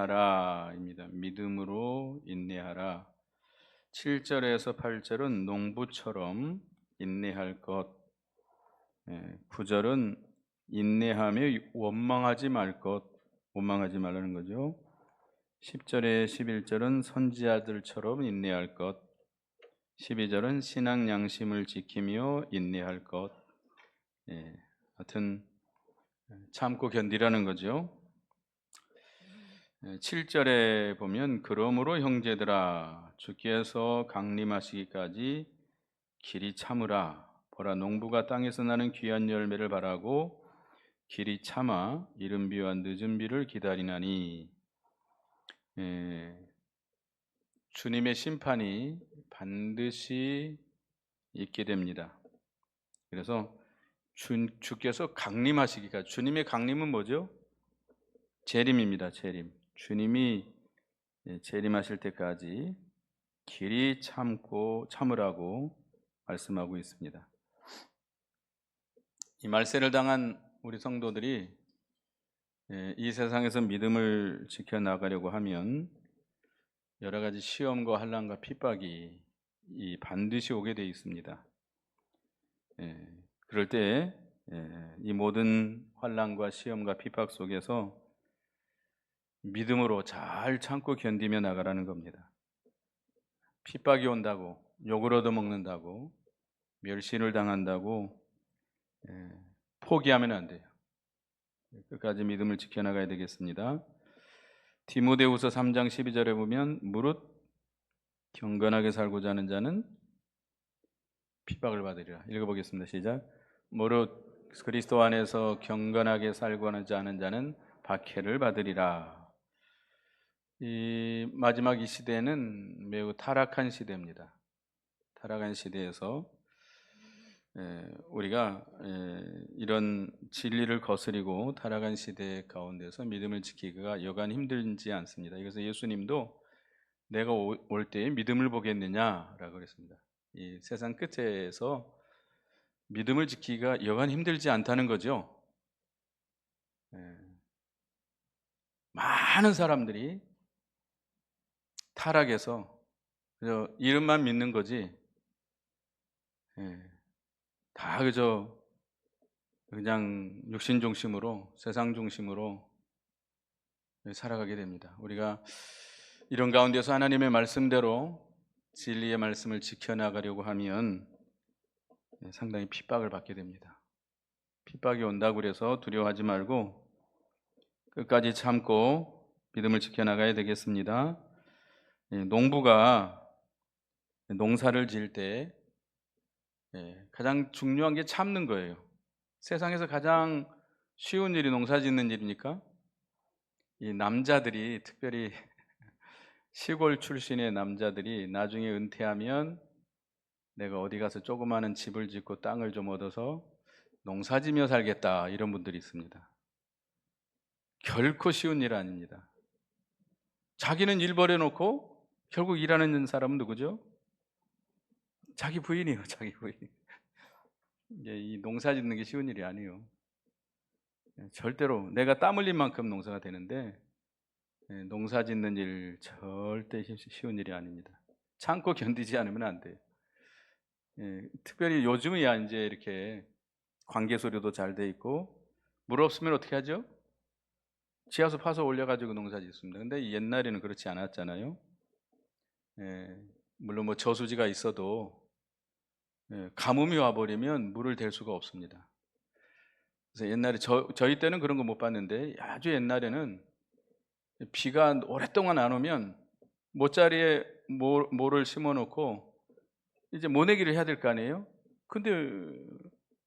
인내하라입니다. 믿음으로 인내하라. 7절에서 8절은 농부처럼 인내할 것, 9절은 인내하며 원망하지 말 것, 원망하지 말라는 거죠. 10절에 11절은 선지자들처럼 인내할 것, 12절은 신앙 양심을 지키며 인내할 것. 하여튼 참고 견디라는 거죠. 7절에 보면 그러므로 형제들아 주께서 강림하시기까지 길이 참으라. 보라 농부가 땅에서 나는 귀한 열매를 바라고 길이 참아 이른 비와 늦은 비를 기다리나니. 주님의 심판이 반드시 있게 됩니다. 그래서 주께서 강림하시기까지, 주님의 강림은 뭐죠? 재림입니다. 재림. 주님이 재림하실 때까지 길이 참으라고 말씀하고 있습니다. 이 말세를 당한 우리 성도들이 이 세상에서 믿음을 지켜나가려고 하면 여러 가지 시험과 환난과 핍박이 반드시 오게 되어 있습니다. 그럴 때 이 모든 환난과 시험과 핍박 속에서 믿음으로 잘 참고 견디며 나가라는 겁니다. 핍박이 온다고, 욕을 얻어먹는다고, 멸시를 당한다고 포기하면 안 돼요. 끝까지 믿음을 지켜나가야 되겠습니다. 디모데후서 3장 12절에 보면 무릇 경건하게 살고자 하는 자는 핍박을 받으리라. 읽어보겠습니다. 시작. 무릇 그리스도 안에서 경건하게 살고자 하는 자는 박해를 받으리라. 이 마지막 이 시대는 매우 타락한 시대입니다. 타락한 시대에서 우리가 이런 진리를 거스리고 타락한 시대 가운데서 믿음을 지키기가 여간 힘들지 않습니다. 그래서 예수님도 내가 올 때에 믿음을 보겠느냐라고 그랬습니다. 이 세상 끝에서 믿음을 지키기가 여간 힘들지 않다는 거죠. 많은 사람들이 타락해서 그저 이름만 믿는 거지, 다 그냥 육신 중심으로, 세상 중심으로 살아가게 됩니다. 우리가 이런 가운데서 하나님의 말씀대로 진리의 말씀을 지켜나가려고 하면 상당히 핍박을 받게 됩니다. 핍박이 온다고 그래서 두려워하지 말고 끝까지 참고 믿음을 지켜나가야 되겠습니다. 농부가 농사를 지을 때 가장 중요한 게 참는 거예요. 세상에서 가장 쉬운 일이 농사 짓는 일이니까 이 남자들이, 특별히 시골 출신의 남자들이 나중에 은퇴하면 내가 어디 가서 조그마한 집을 짓고 땅을 좀 얻어서 농사 지며 살겠다, 이런 분들이 있습니다. 결코 쉬운 일 아닙니다. 자기는 일 벌여놓고 결국 일하는 사람은 누구죠? 자기 부인이에요. 자기 부인. 이 농사 짓는 게 쉬운 일이 아니에요. 절대로 내가 땀 흘린 만큼 농사가 되는데 농사 짓는 일 절대 쉬운 일이 아닙니다. 참고 견디지 않으면 안 돼요. 특별히 요즘이야 이제 이렇게 관계 소리도 잘 돼 있고, 물 없으면 어떻게 하죠? 지하수 파서 올려가지고 농사 짓습니다. 근데 옛날에는 그렇지 않았잖아요. 물론 뭐 저수지가 있어도 가뭄이 와버리면 물을 댈 수가 없습니다. 그래서 옛날에 저희 때는 그런 거 못 봤는데 아주 옛날에는 비가 오랫동안 안 오면 모짜리에 모를 심어놓고 이제 모내기를 해야 될 거 아니에요? 근데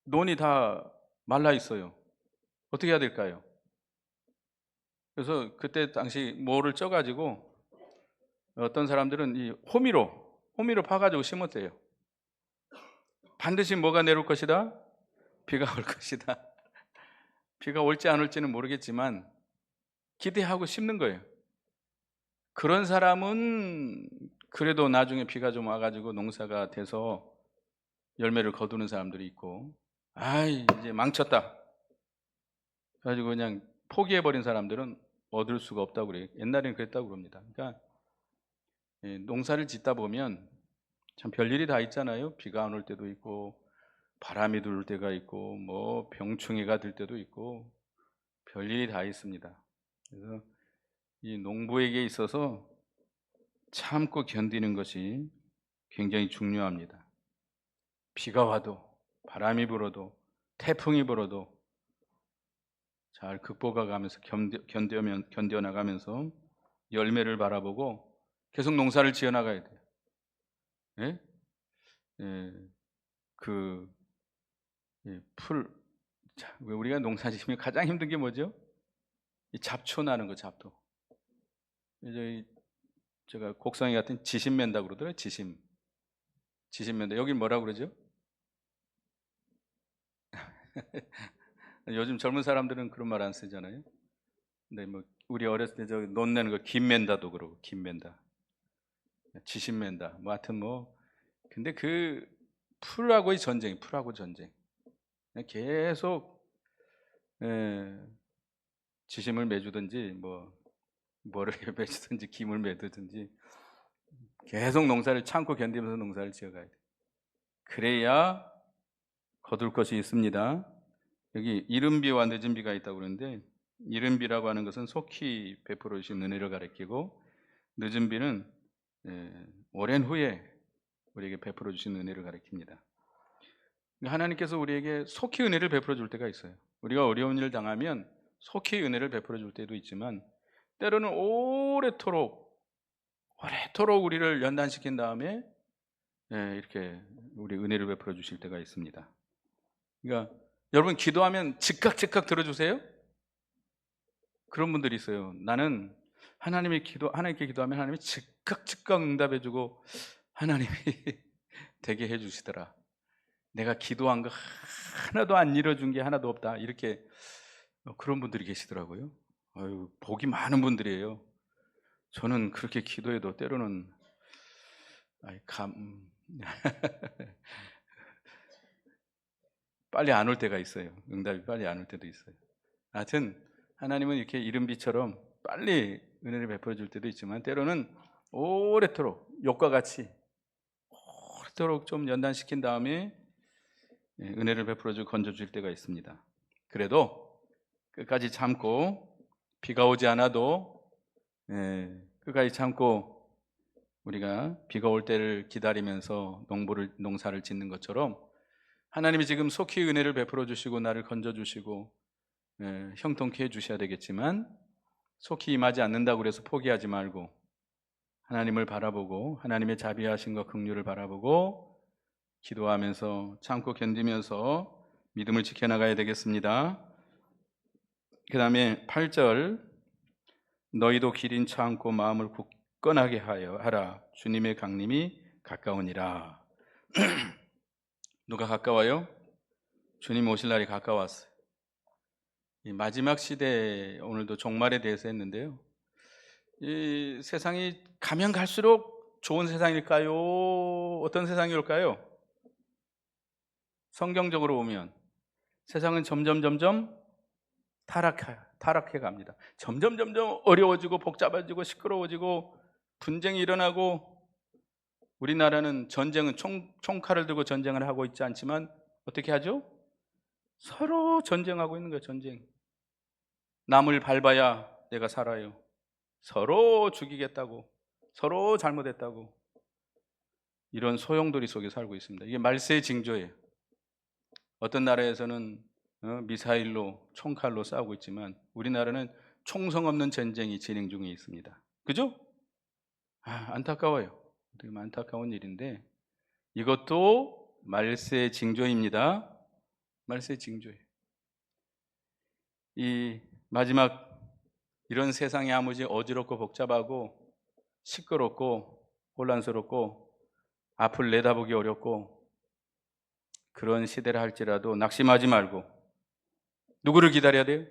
논이 다 말라 있어요. 어떻게 해야 될까요? 그래서 그때 당시 모를 쪄가지고 어떤 사람들은 이 호미로 파가지고 심었대요. 반드시 뭐가 내려올 것이다? 비가 올 것이다. 비가 올지 안 올지는 모르겠지만 기대하고 심는 거예요. 그런 사람은 그래도 나중에 비가 좀 와가지고 농사가 돼서 열매를 거두는 사람들이 있고, 이제 망쳤다 그래가지고 그냥 포기해버린 사람들은 얻을 수가 없다고 그래요. 옛날에는 그랬다고 그럽니다. 그러니까 농사를 짓다 보면 참 별일이 다 있잖아요. 비가 안 올 때도 있고 바람이 불 때가 있고 뭐 병충해가 들 때도 있고 별일이 다 있습니다. 그래서 이 농부에게 있어서 참고 견디는 것이 굉장히 중요합니다. 비가 와도 바람이 불어도 태풍이 불어도 잘 극복해가면서 견뎌나가면서 열매를 바라보고 계속 농사를 지어나가야 돼요. 예? 예, 그 풀, 우리가 농사 지으면 가장 힘든 게 뭐죠? 이 잡초 나는 거, 잡초. 이제 제가 곡성이 같은 지심 맨다 그러더라고요. 지심 맨다. 여긴 뭐라 그러죠? 요즘 젊은 사람들은 그런 말 안 쓰잖아요. 근데 뭐 우리 어렸을 때 저기 논 내는 거 김맨다도 그러고 김맨다, 지심맨다. 뭐 하여튼 뭐 근데 그 풀하고의 전쟁, 풀하고 전쟁. 계속 지심을 매주든지 뭐를 매주든지 김을 매두든지 계속 농사를 참고 견디면서 농사를 지어가야 돼. 그래야 거둘 것이 있습니다. 여기 이른 비와 늦은 비가 있다고 그러는데 이른 비라고 하는 것은 속히 베풀어 주신 은혜를 가리키고 늦은 비는 오랜 후에 우리에게 베풀어 주신 은혜를 가리킵니다. 하나님께서 우리에게 속히 은혜를 베풀어 줄 때가 있어요. 우리가 어려운 일을 당하면 속히 은혜를 베풀어 줄 때도 있지만 때로는 오래도록 우리를 연단시킨 다음에 이렇게 우리 은혜를 베풀어 주실 때가 있습니다. 그러니까 여러분 기도하면 즉각 들어주세요? 그런 분들이 있어요. 나는 하나님께 기도하면 하나님이 즉각 응답해주고 하나님이 되게 해주시더라. 내가 기도한 거 하나도 안 이뤄준 게 하나도 없다. 이렇게 그런 분들이 계시더라고요. 아유, 복이 많은 분들이에요. 저는 그렇게 기도해도 때로는 빨리 안 올 때가 있어요. 응답이 빨리 안 올 때도 있어요. 하여튼 하나님은 이렇게 이른 비처럼 빨리 은혜를 베풀어 줄 때도 있지만 때로는 오래도록 욕과 같이 오래도록 좀 연단시킨 다음에 은혜를 베풀어 주고 건져 줄 때가 있습니다. 그래도 끝까지 참고 비가 오지 않아도 끝까지 참고 우리가 비가 올 때를 기다리면서 농사를 짓는 것처럼 하나님이 지금 속히 은혜를 베풀어 주시고 나를 건져 주시고 형통케 해 주셔야 되겠지만 속히 임하지 않는다고 그래서 포기하지 말고 하나님을 바라보고 하나님의 자비하심과 긍휼을 바라보고 기도하면서 참고 견디면서 믿음을 지켜나가야 되겠습니다. 그 다음에 8절 너희도 기린 참고 마음을 굳건하게 하라. 주님의 강림이 가까우니라. 누가 가까워요? 주님 오실 날이 가까웠어요. 이 마지막 시대, 오늘도 종말에 대해서 했는데요. 이 세상이 가면 갈수록 좋은 세상일까요? 어떤 세상이 올까요? 성경적으로 보면 세상은 점점 타락해 갑니다. 점점 어려워지고 복잡해지고 시끄러워지고 분쟁이 일어나고 우리나라는 전쟁은 총칼을 들고 전쟁을 하고 있지 않지만 어떻게 하죠? 서로 전쟁하고 있는 거예요. 전쟁. 남을 밟아야 내가 살아요. 서로 죽이겠다고, 서로 잘못했다고, 이런 소용돌이 속에 살고 있습니다. 이게 말세의 징조예요. 어떤 나라에서는 미사일로 총칼로 싸우고 있지만 우리나라는 총성 없는 전쟁이 진행 중에 있습니다. 그죠? 안타까워요. 되게 안타까운 일인데 이것도 말세의 징조입니다. 말세의 징조예요. 이 마지막 이런 세상이 아무리 어지럽고 복잡하고 시끄럽고 혼란스럽고 앞을 내다보기 어렵고 그런 시대를 할지라도 낙심하지 말고 누구를 기다려야 돼요?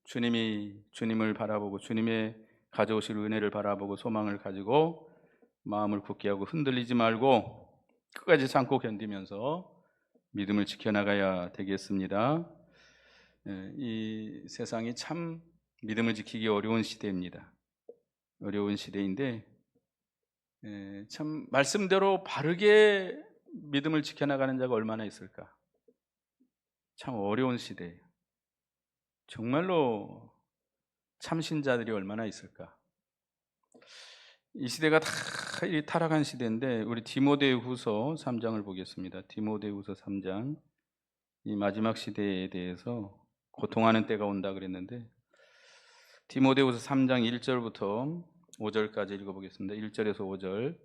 주님을 바라보고 주님의 가져오실 은혜를 바라보고 소망을 가지고 마음을 굳게 하고 흔들리지 말고 끝까지 참고 견디면서 믿음을 지켜나가야 되겠습니다. 이 세상이 참 믿음을 지키기 어려운 시대입니다. 어려운 시대인데 참 말씀대로 바르게 믿음을 지켜나가는 자가 얼마나 있을까? 참 어려운 시대예요. 정말로 참신자들이 얼마나 있을까? 이 시대가 다 타락한 시대인데 우리 디모데후서 3장을 보겠습니다. 디모데후서 3장, 이 마지막 시대에 대해서 고통하는 때가 온다 그랬는데 디모데후서 3장 1절부터 5절까지 읽어보겠습니다. 1절에서 5절,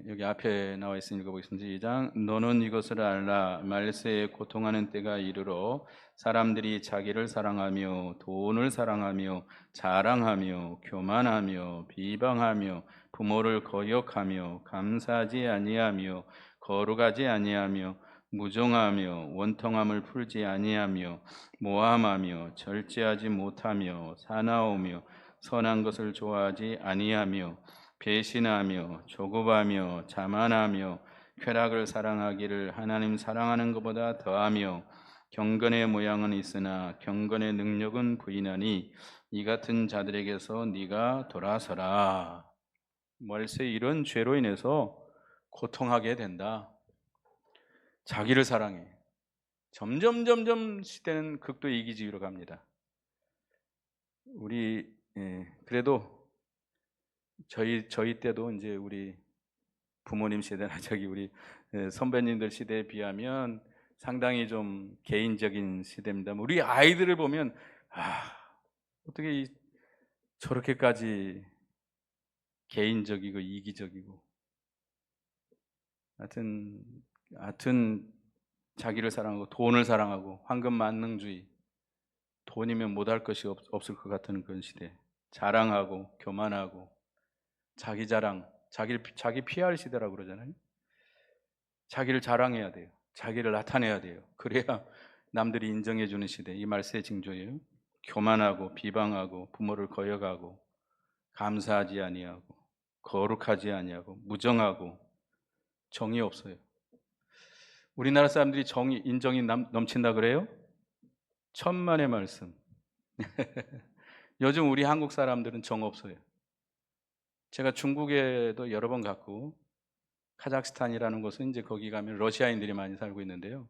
여기 앞에 나와 있으니 읽어보겠습니다. 시작. 너는 이것을 알라. 말세에 고통하는 때가 이르러 사람들이 자기를 사랑하며 돈을 사랑하며 자랑하며 교만하며 비방하며 부모를 거역하며 감사하지 아니하며 거룩하지 아니하며 무정하며 원통함을 풀지 아니하며 모함하며 절제하지 못하며 사나우며 선한 것을 좋아하지 아니하며 배신하며 조급하며 자만하며 쾌락을 사랑하기를 하나님 사랑하는 것보다 더하며 경건의 모양은 있으나 경건의 능력은 부인하니 이 같은 자들에게서 네가 돌아서라. 말세 이런 죄로 인해서 고통하게 된다. 자기를 사랑해. 점점 시대는 극도 이기주의로 갑니다. 우리 그래도 저희 때도 이제 우리 부모님 세대나 우리 선배님들 시대에 비하면 상당히 좀 개인적인 시대입니다. 우리 아이들을 보면 어떻게 저렇게까지 개인적이고 이기적이고 하여튼 자기를 사랑하고 돈을 사랑하고 황금만능주의, 돈이면 못할 것이 없을 것 같은 그런 시대, 자랑하고 교만하고 자기 자랑, 자기 피할 시대라고 그러잖아요. 자기를 자랑해야 돼요. 자기를 나타내야 돼요. 그래야 남들이 인정해 주는 시대. 이 말세의 징조예요. 교만하고 비방하고 부모를 거역하고 감사하지 아니하고 거룩하지 아니하고 무정하고 정이 없어요. 우리나라 사람들이 인정이 넘친다 그래요? 천만의 말씀. 요즘 우리 한국 사람들은 정 없어요. 제가 중국에도 여러 번 갔고 카자흐스탄이라는 곳은 이제 거기 가면 러시아인들이 많이 살고 있는데요.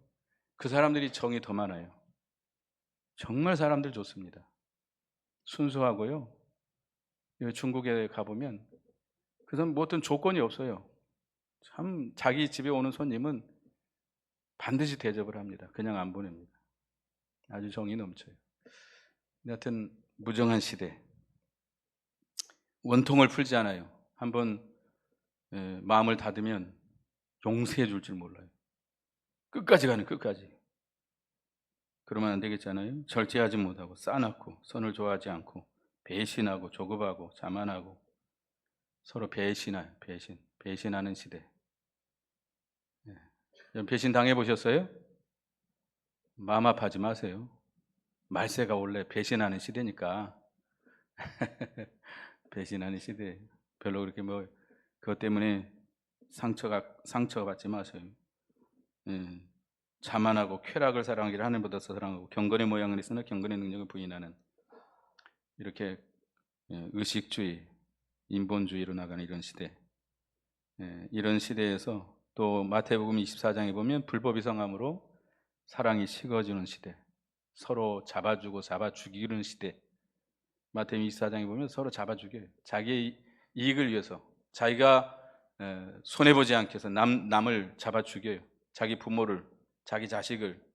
그 사람들이 정이 더 많아요. 정말 사람들 좋습니다. 순수하고요. 중국에 가보면 그 사람 뭐 어떤 조건이 없어요. 참 자기 집에 오는 손님은 반드시 대접을 합니다. 그냥 안 보냅니다. 아주 정이 넘쳐요. 하여튼 무정한 시대. 원통을 풀지 않아요. 한번 마음을 닫으면 용서해 줄 줄 몰라요. 끝까지 가는 끝까지. 그러면 안 되겠잖아요. 절제하지 못하고 싸납고 선을 좋아하지 않고 배신하고 조급하고 자만하고 서로 배신하는 시대. 배신 당해보셨어요? 마음 아파하지 마세요. 말세가 원래 배신하는 시대니까. 배신하는 시대. 별로 그렇게 그것 때문에 상처받지 마세요. 자만하고 쾌락을 사랑하기를 하늘보다 사랑하고 경건의 모양은 있으나 경건의 능력을 부인하는, 이렇게 의식주의, 인본주의로 나가는 이런 시대. 이런 시대에서 또 마태복음 24장에 보면 불법이 성함으로 사랑이 식어지는 시대, 서로 잡아주고 잡아 죽이는 시대. 마태복음 24장에 보면 서로 잡아 죽여요. 자기의 이익을 위해서, 자기가 손해보지 않게 해서 남을 잡아 죽여요. 자기 부모를, 자기 자식을.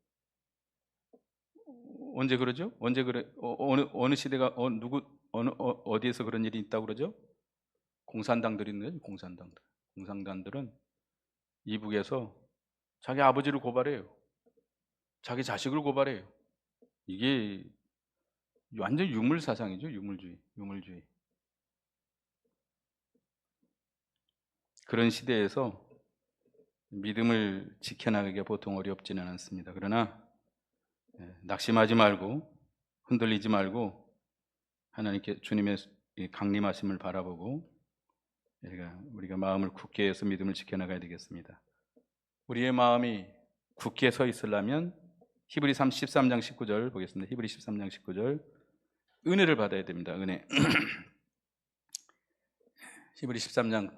언제 그러죠? 언제 그래? 어느 시대가 어디에서 그런 일이 있다고 그러죠? 공산당들이 있는 거죠. 공산당들은 이북에서 자기 아버지를 고발해요. 자기 자식을 고발해요. 이게 완전 유물 사상이죠. 유물주의. 그런 시대에서 믿음을 지켜나가기가 보통 어렵지는 않습니다. 그러나 낙심하지 말고 흔들리지 말고 하나님께 주님의 강림하심을 바라보고 우리가 마음을 굳게 해서 믿음을 지켜나가야 되겠습니다. 우리의 마음이 굳게 서 있으려면 히브리 13장 19절 보겠습니다. 히브리 13장 19절. 은혜를 받아야 됩니다. 은혜. 히브리 14장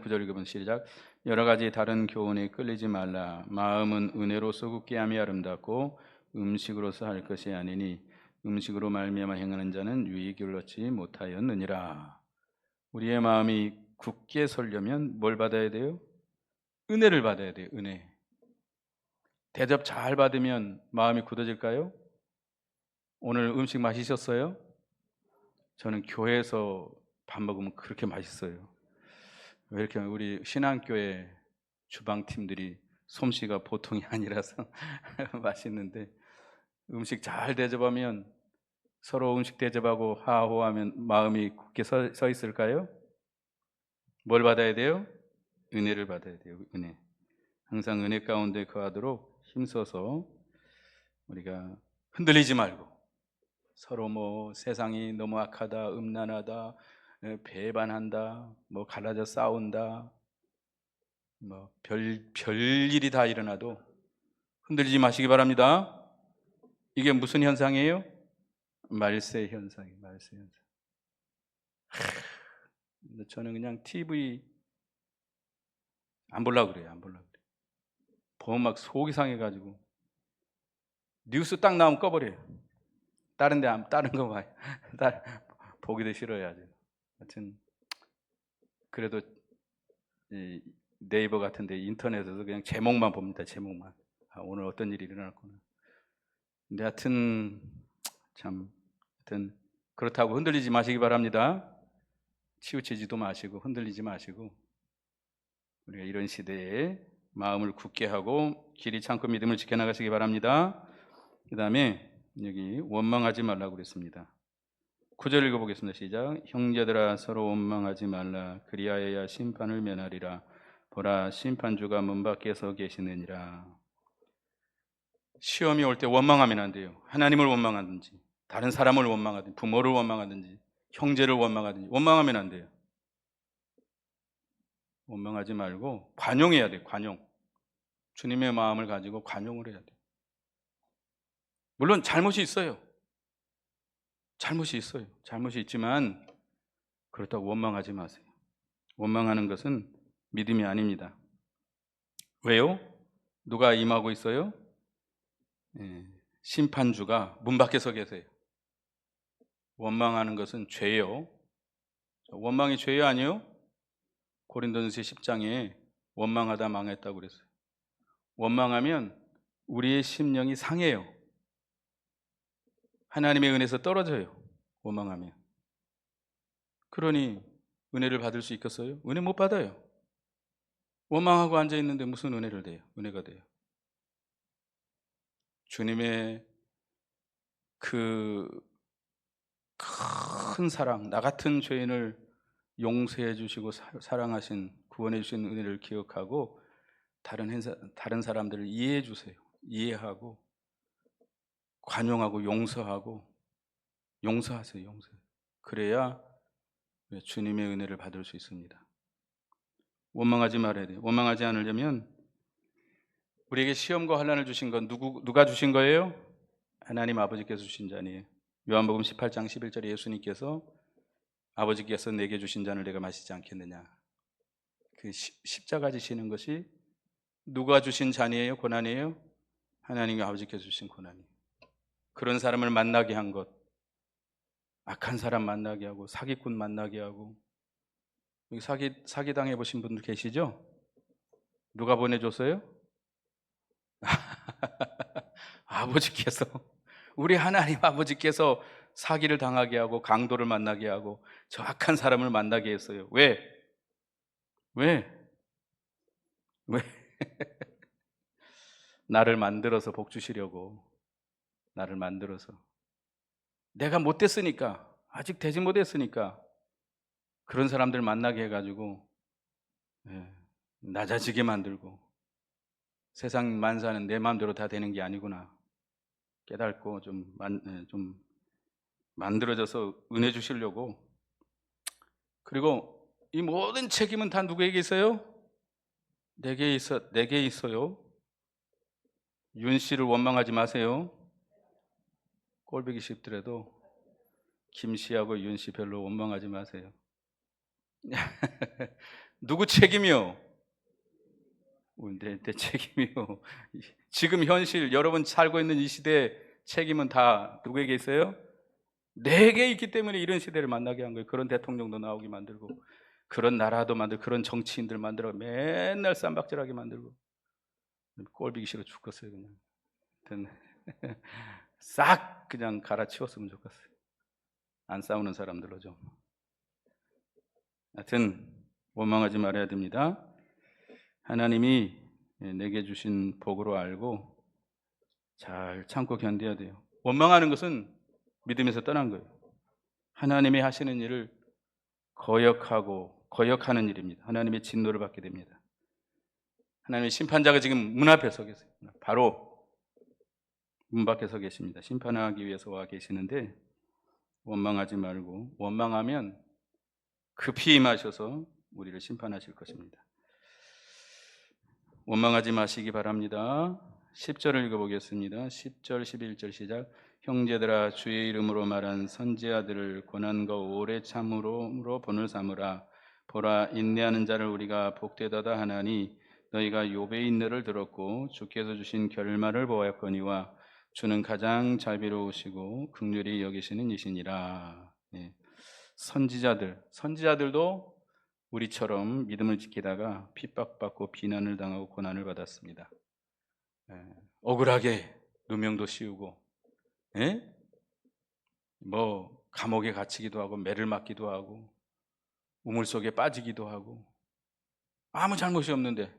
9절 읽으면 시작. 여러 가지 다른 교훈에 끌리지 말라. 마음은 은혜로서 굳게 함이 아름답고 음식으로서 할 것이 아니니 음식으로 말미암아 행하는 자는 유익을 얻지 못하였느니라. 우리의 마음이 굳게 서려면 뭘 받아야 돼요? 은혜를 받아야 돼요. 은혜. 대접 잘 받으면 마음이 굳어질까요? 오늘 음식 맛있었어요? 저는 교회에서 밥 먹으면 그렇게 맛있어요. 왜 이렇게 우리 신앙교회 주방팀들이 솜씨가 보통이 아니라서 맛있는데, 음식 잘 대접하면, 서로 음식 대접하고 하호하면 마음이 굳게 서 있을까요? 뭘 받아야 돼요? 은혜를 받아야 돼요. 은혜. 항상 은혜 가운데 거하도록 힘써서 우리가 흔들리지 말고, 서로 뭐 세상이 너무 악하다, 음란하다, 배반한다, 뭐 갈라져 싸운다, 뭐 별일이 다 일어나도 흔들리지 마시기 바랍니다. 이게 무슨 현상이에요? 말세 현상이에요. 말세 현상. 저는 그냥 TV 안 보려고 그래요. 안 보려고 그래요. 보면 막 속이 상해가지고 뉴스 딱 나오면 꺼버려요. 다른 거 봐요. 보기도 싫어야죠. 하여튼 그래도 이 네이버 같은데 인터넷에서 그냥 제목만 봅니다. 제목만. 오늘 어떤 일이 일어났구나. 근데 하여튼 그렇다고 흔들리지 마시기 바랍니다. 치우치지도 마시고 흔들리지 마시고, 우리가 이런 시대에 마음을 굳게 하고 길이 참고 믿음을 지켜나가시기 바랍니다. 그 다음에 여기 원망하지 말라고 그랬습니다. 9절 읽어보겠습니다. 시작. 형제들아 서로 원망하지 말라. 그리하여야 심판을 면하리라. 보라 심판주가 문 밖에 서 계시느니라. 시험이 올 때 원망하면 안 돼요. 하나님을 원망하든지 다른 사람을 원망하든지 부모를 원망하든지 형제를 원망하든지 원망하면 안 돼요. 원망하지 말고 관용해야 돼요. 관용. 주님의 마음을 가지고 관용을 해야 돼요. 물론 잘못이 있어요. 잘못이 있어요. 잘못이 있지만 그렇다고 원망하지 마세요. 원망하는 것은 믿음이 아닙니다. 왜요? 누가 임하고 있어요? 심판주가 문 밖에 서 계세요. 원망하는 것은 죄요. 원망이 죄요 아니요? 고린도전서 10장에 원망하다 망했다고 그랬어요. 원망하면 우리의 심령이 상해요. 하나님의 은혜에서 떨어져요. 원망하면. 그러니 은혜를 받을 수 있겠어요? 은혜 못 받아요. 원망하고 앉아있는데 무슨 은혜를 돼요? 은혜가 돼요. 주님의 그 큰 사랑, 나 같은 죄인을 용서해 주시고 사랑하신, 구원해 주신 은혜를 기억하고 다른 사람들을 이해해 주세요. 이해하고 관용하고 용서하세요. 그래야 주님의 은혜를 받을 수 있습니다. 원망하지 말아야 돼요. 원망하지 않으려면, 우리에게 시험과 환난을 주신 건 누가 주신 거예요? 하나님 아버지께서 주신 자니에요. 요한복음 18장 11절에 예수님께서 아버지께서 내게 주신 잔을 내가 마시지 않겠느냐. 그 십자가 지시는 것이 누가 주신 잔이에요? 고난이에요? 하나님과 아버지께서 주신 고난이에요. 그런 사람을 만나게 한 것, 악한 사람 만나게 하고 사기꾼 만나게 하고. 여기 사기 당해보신 분들 계시죠? 누가 보내줬어요? 아버지께서, 우리 하나님 아버지께서 사기를 당하게 하고 강도를 만나게 하고 저 악한 사람을 만나게 했어요. 왜? 나를 만들어서 복 주시려고. 나를 만들어서, 내가 못됐으니까, 아직 되지 못했으니까 그런 사람들 만나게 해가지고 낮아지게 만들고, 세상 만사는 내 마음대로 다 되는 게 아니구나 깨닫고 좀 만들어져서 은혜 주시려고. 그리고 이 모든 책임은 다 누구에게 있어요? 내게 있어요. 윤 씨를 원망하지 마세요. 꼴보기 쉽더라도 김 씨하고 윤 씨 별로 원망하지 마세요. 누구 책임이요? 내 책임이요. 지금 현실 여러분 살고 있는 이 시대의 책임은 다 누구에게 있어요? 내게 있기 때문에 이런 시대를 만나게 한 거예요. 그런 대통령도 나오게 만들고, 그런 나라도 만들고, 그런 정치인들 만들어 맨날 쌈박질하게 만들고, 꼴보기 싫어 죽겠어요. 그냥 하여튼 싹 그냥 갈아치웠으면 좋겠어요. 안 싸우는 사람들로 좀. 하여튼 원망하지 말아야 됩니다. 하나님이 내게 주신 복으로 알고 잘 참고 견뎌야 돼요. 원망하는 것은 믿음에서 떠난 거예요. 하나님이 하시는 일을 거역하는 일입니다. 하나님의 진노를 받게 됩니다. 하나님의 심판자가 지금 문 앞에 서 계세요. 바로 문 밖에 서 계십니다. 심판하기 위해서 와 계시는데 원망하지 말고, 원망하면 급히 임하셔서 우리를 심판하실 것입니다. 원망하지 마시기 바랍니다. 10절을 읽어보겠습니다. 10절 11절 시작. 형제들아, 주의 이름으로 말한 선지자들을 고난과 오래 참음으로 본을 삼으라. 보라, 인내하는 자를 우리가 복되도다 하나니 너희가 욥의 인내를 들었고 주께서 주신 결말을 보았거니와 주는 가장 자비로우시고 긍휼히 여기시는 이시니라. 선지자들도 우리처럼 믿음을 지키다가 핍박받고 비난을 당하고 고난을 받았습니다. 억울하게 누명도 씌우고, 뭐 감옥에 갇히기도 하고 매를 맞기도 하고 우물 속에 빠지기도 하고 아무 잘못이 없는데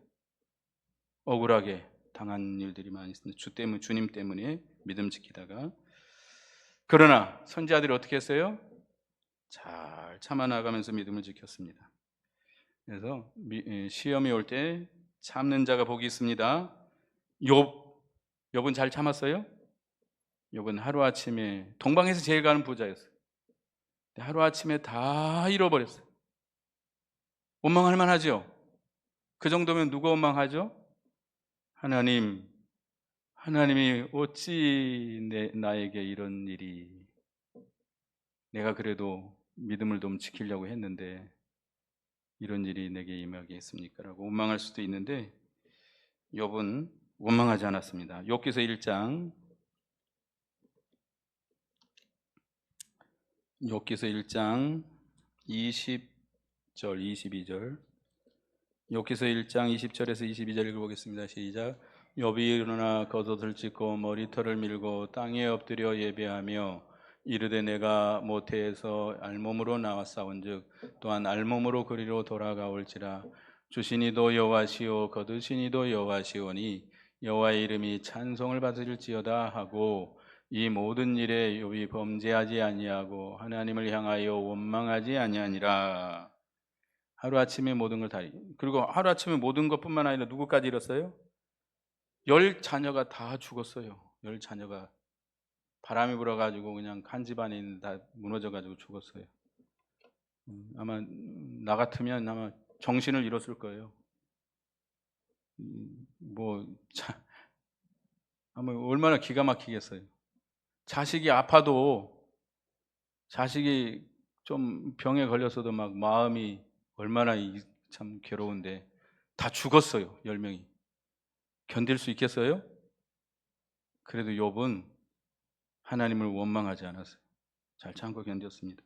억울하게 당한 일들이 많이 있습니다. 주님 때문에 믿음 지키다가. 그러나 선지자들이 어떻게 했어요? 잘 참아나가면서 믿음을 지켰습니다. 그래서 시험이 올 때 참는 자가 복이 있습니다. 욥은 잘 참았어요? 욥은 하루아침에 동방에서 제일 가는 부자였어요. 하루아침에 다 잃어버렸어요. 원망할 만하죠? 그 정도면 누가 원망하죠? 하나님이 어찌 나에게 이런 일이, 내가 그래도 믿음을 좀 지키려고 했는데 이런 일이 내게 임하게 했습니까? 라고 원망할 수도 있는데 욥은 원망하지 않았습니다. 욥기서 1장 20절 22절 욥기서 1장 20절에서 22절 읽어보겠습니다. 시작. 욥이 일어나 겉옷을 찢고 머리털을 밀고 땅에 엎드려 예배하며 이르되 내가 모태에서 알몸으로 나왔사온즉 또한 알몸으로 그리로 돌아가올지라. 주시니도 여호와시오 거두시니도 여호와시오니 여호와의 이름이 찬송을 받을지어다 하고 이 모든 일에 욥이 범죄하지 아니하고 하나님을 향하여 원망하지 아니하니라. 하루아침에 모든 걸 다, 그리고 하루아침에 모든 것뿐만 아니라 누구까지 잃었어요? 10자녀가 다 죽었어요. 10자녀가 바람이 불어가지고 그냥 한 집안에 있는 다 무너져가지고 죽었어요. 아마 나 같으면 아마 정신을 잃었을 거예요. 아마 얼마나 기가 막히겠어요. 자식이 아파도, 자식이 좀 병에 걸렸어도 막 마음이 얼마나 참 괴로운데 다 죽었어요. 10명이. 견딜 수 있겠어요? 그래도 욥은 하나님을 원망하지 않았어요. 잘 참고 견뎠습니다.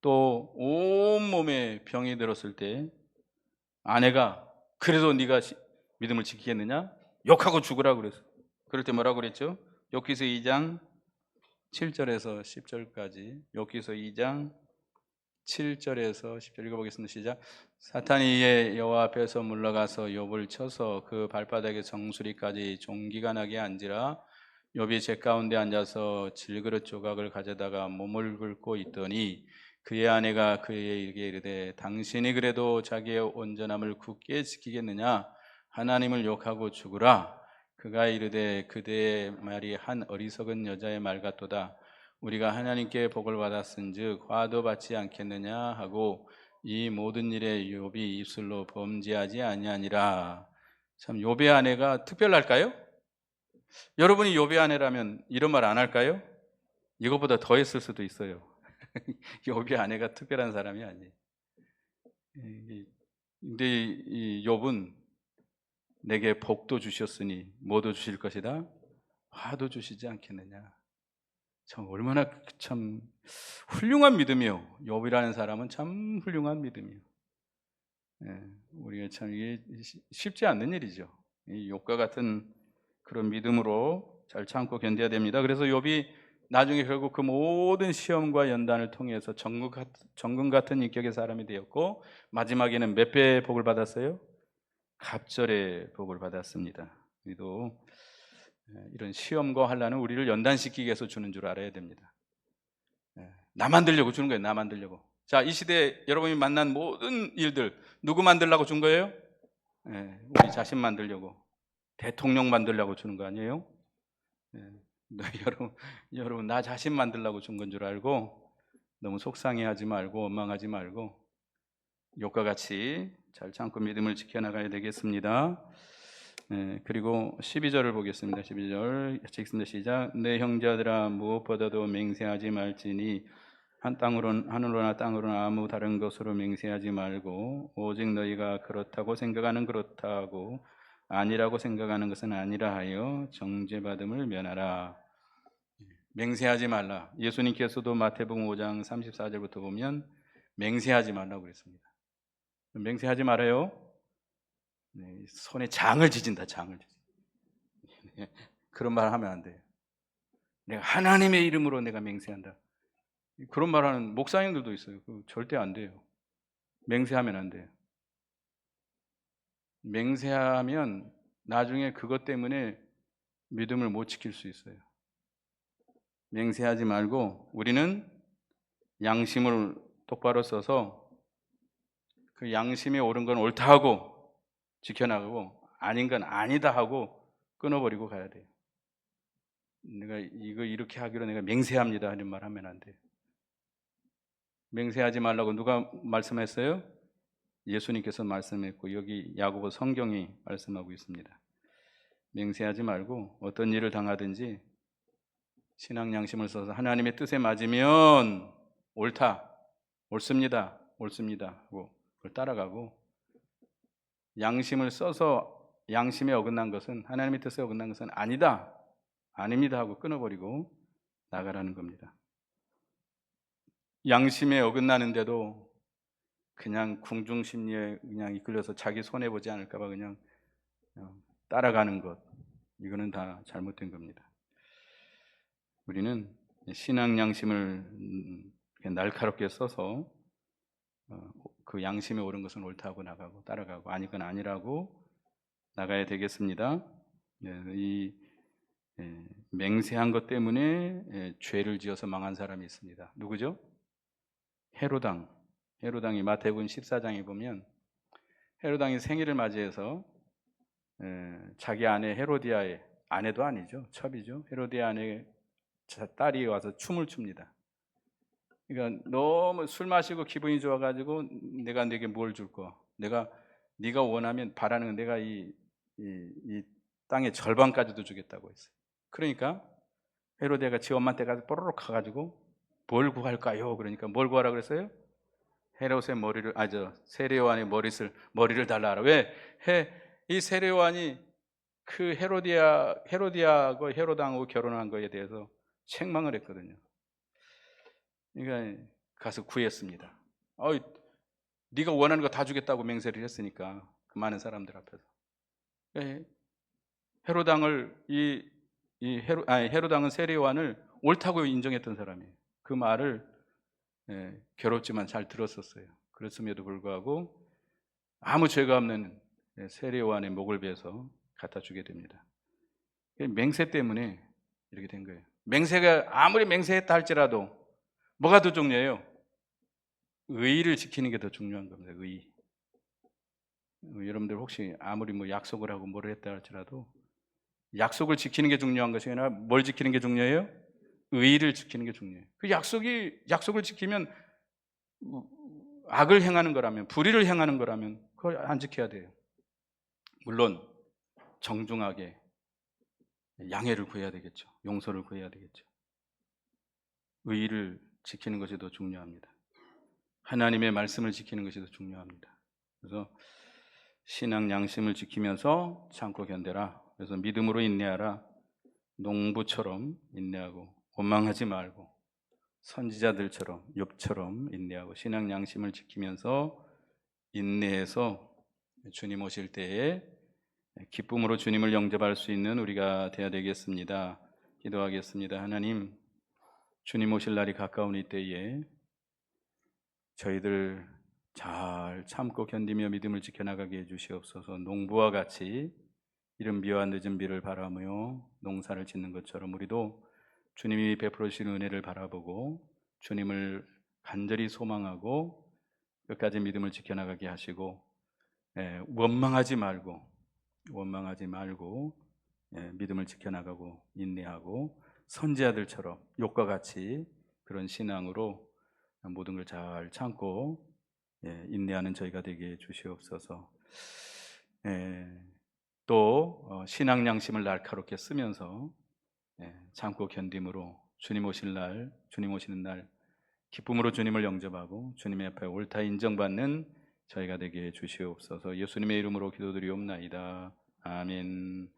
또 온몸에 병이 들었을 때 아내가 그래도 네가 믿음을 지키겠느냐? 욕하고 죽으라고 그랬어요. 그럴 때 뭐라고 그랬죠? 욥기서 2장 7절에서 10절까지 욥기서 2장 7절에서 10절 읽어보겠습니다. 시작. 사탄이 이에 여호와 앞에서 물러가서 욥을 쳐서 그 발바닥에 정수리까지 종기가 나게 앉으라. 욥이 제 가운데 앉아서 질그릇 조각을 가져다가 몸을 긁고 있더니 그의 아내가 그에게 이르되 당신이 그래도 자기의 온전함을 굳게 지키겠느냐? 하나님을 욕하고 죽으라. 그가 이르되 그대의 말이 한 어리석은 여자의 말 같도다. 우리가 하나님께 복을 받았은즉 화도 받지 않겠느냐 하고 이 모든 일에 욥이 입술로 범죄하지 아니하니라. 참 욥의 아내가 특별할까요? 여러분이 욥의 아내라면 이런 말 안 할까요? 이것보다 더 했을 수도 있어요. 욥의 아내가 특별한 사람이 아니에요. 근데 이 욥은 내게 복도 주셨으니 뭐도 주실 것이다? 화도 주시지 않겠느냐. 참 얼마나 참 훌륭한 믿음이요. 욥이라는 사람은 참 훌륭한 믿음이요. 우리가 참 이게 쉽지 않는 일이죠. 이 욥과 같은 그런 믿음으로 잘 참고 견뎌야 됩니다. 그래서 욥이 나중에 결국 그 모든 시험과 연단을 통해서 정금 같은 인격의 사람이 되었고, 마지막에는 몇 배의 복을 받았어요? 갑절의 복을 받았습니다. 우리도 이런 시험과 환난은 우리를 연단시키기 위해서 주는 줄 알아야 됩니다. 나 만들려고 주는 거예요. 나 만들려고. 자, 이 시대에 여러분이 만난 모든 일들 누구 만들려고 준 거예요? 우리 자신 만들려고, 대통령 만들려고 주는 거 아니에요? 여러분 나 자신 만들려고 준 건 줄 알고 너무 속상해하지 말고 원망하지 말고 욥과 같이 잘 참고 믿음을 지켜나가야 되겠습니다. 그리고 12절을 보겠습니다. 12절 읽습니다. 시작. 내 형제들아 무엇보다도 맹세하지 말지니 하늘로나 땅으로나 아무 다른 것으로 맹세하지 말고 오직 너희가 그렇다고 생각하는 그렇다고 아니라고 생각하는 것은 아니라 하여 정죄받음을 면하라. 맹세하지 말라. 예수님께서도 마태복음 5장 34절부터 보면 맹세하지 말라고 그랬습니다. 맹세하지 말아요. 손에 장을 지진다. 장을 지진다. 그런 말 하면 안 돼요. 내가 하나님의 이름으로 내가 맹세한다. 그런 말하는 목사님들도 있어요. 절대 안 돼요. 맹세하면 안 돼요. 맹세하면 나중에 그것 때문에 믿음을 못 지킬 수 있어요. 맹세하지 말고 우리는 양심을 똑바로 써서 그 양심에 옳은 건 옳다 하고 지켜나가고 아닌 건 아니다 하고 끊어버리고 가야 돼요. 내가 이거 이렇게 하기로 내가 맹세합니다 하는 말 하면 안 돼요. 맹세하지 말라고 누가 말씀했어요? 예수님께서 말씀했고 여기 야고보 성경이 말씀하고 있습니다. 맹세하지 말고 어떤 일을 당하든지 신앙 양심을 써서 하나님의 뜻에 맞으면 옳다, 옳습니다, 옳습니다 하고 그걸 따라가고, 양심을 써서 양심에 어긋난 것은, 하나님의 뜻에 어긋난 것은 아니다, 아닙니다 하고 끊어버리고 나가라는 겁니다. 양심에 어긋나는데도 그냥 궁중심리에 그냥 이끌려서 자기 손해보지 않을까 봐 그냥 따라가는 것, 이거는 다 잘못된 겁니다. 우리는 신앙 양심을 날카롭게 써서 그 양심에 옳은 것은 옳다고 나가고 따라가고 아닌 건 아니라고 나가야 되겠습니다. 이 맹세한 것 때문에 죄를 지어서 망한 사람이 있습니다. 누구죠? 헤로당이 마태복음 14장에 보면 헤로당이 생일을 맞이해서 자기 아내 헤로디아의, 아내도 아니죠, 첩이죠, 헤로디아 아내 딸이 와서 춤을 춥니다. 그러니까 너무 술 마시고 기분이 좋아가지고 내가 네게 뭘 줄 거, 네가 원하면 바라는 건 내가 이 땅의 절반까지도 주겠다고 했어요. 그러니까 헤로디아가 지 엄마한테 가서 뽀로록 가가지고 뭘 구할까요? 그러니까 뭘 구하라 그랬어요? 헤롯의 머리를, 세례요한의 머리를 달라라. 왜? 이 세례요한이 그 헤로디아하고 헤로당하고 결혼한 거에 대해서 책망을 했거든요. 그러니까 가서 구했습니다. 네가 원하는 거 다 주겠다고 맹세를 했으니까 그 많은 사람들 앞에서 헤로당은 세례요한을 옳다고 인정했던 사람이에요. 그 말을 괴롭지만 잘 들었었어요. 그렇음에도 불구하고 아무 죄가 없는 세례요한의 목을 베서 갖다 주게 됩니다. 맹세 때문에 이렇게 된 거예요. 맹세가 아무리 맹세했다 할지라도 뭐가 더 중요해요? 의의를 지키는 게 더 중요한 겁니다. 의의. 여러분들 혹시 아무리 약속을 하고 뭘 했다 할지라도 약속을 지키는 게 중요한 것이 아니라 뭘 지키는 게 중요해요? 의의를 지키는 게 중요해요. 그 약속을 지키면 악을 행하는 거라면, 불의를 행하는 거라면 그걸 안 지켜야 돼요. 물론 정중하게 양해를 구해야 되겠죠. 용서를 구해야 되겠죠. 의의를 지키는 것이 더 중요합니다. 하나님의 말씀을 지키는 것이 더 중요합니다. 그래서 신앙 양심을 지키면서 참고 견뎌라. 그래서 믿음으로 인내하라. 농부처럼 인내하고 원망하지 말고 선지자들처럼 욥처럼 인내하고 신앙 양심을 지키면서 인내해서 주님 오실 때에 기쁨으로 주님을 영접할 수 있는 우리가 되어야 되겠습니다. 기도하겠습니다. 하나님, 주님 오실 날이 가까운 이때에 저희들 잘 참고 견디며 믿음을 지켜나가게 해주시옵소서. 농부와 같이 이른 비와 늦은 비를 바라며 농사를 짓는 것처럼 우리도 주님이 베풀어 주시는 은혜를 바라보고 주님을 간절히 소망하고 끝까지 믿음을 지켜나가게 하시고 원망하지 말고 믿음을 지켜나가고 인내하고 선지자들처럼 욥과 같이 그런 신앙으로 모든 걸 잘 참고 인내하는 저희가 되게 해주시옵소서. 또 신앙 양심을 날카롭게 쓰면서 참고 견딤으로 주님 오시는 날 기쁨으로 주님을 영접하고 주님의 앞에 옳다 인정받는 저희가 되게 해주시옵소서. 예수님의 이름으로 기도드리옵나이다. 아멘.